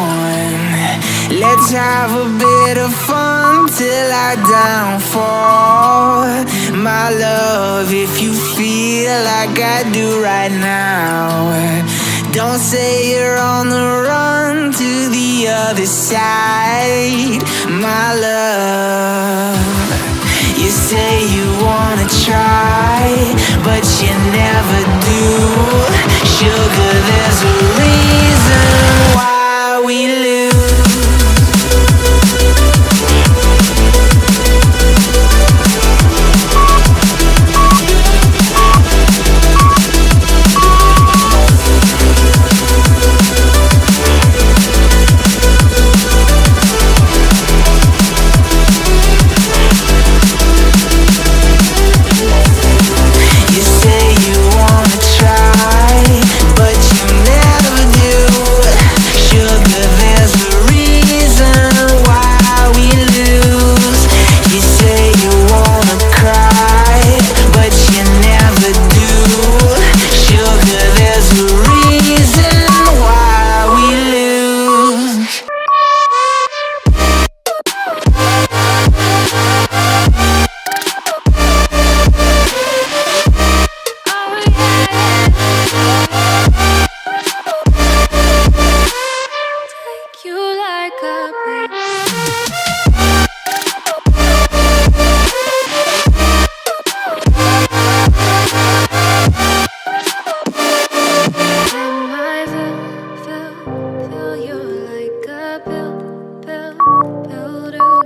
on. Let's have a bit of fun till I downfall. My love, if you feel like I do right now, don't say you're on the run to the other side. My love, you say you wanna try, but you never do. Sugar, there's a reason why we lose.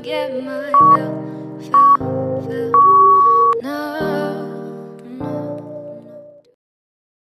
Get my fill.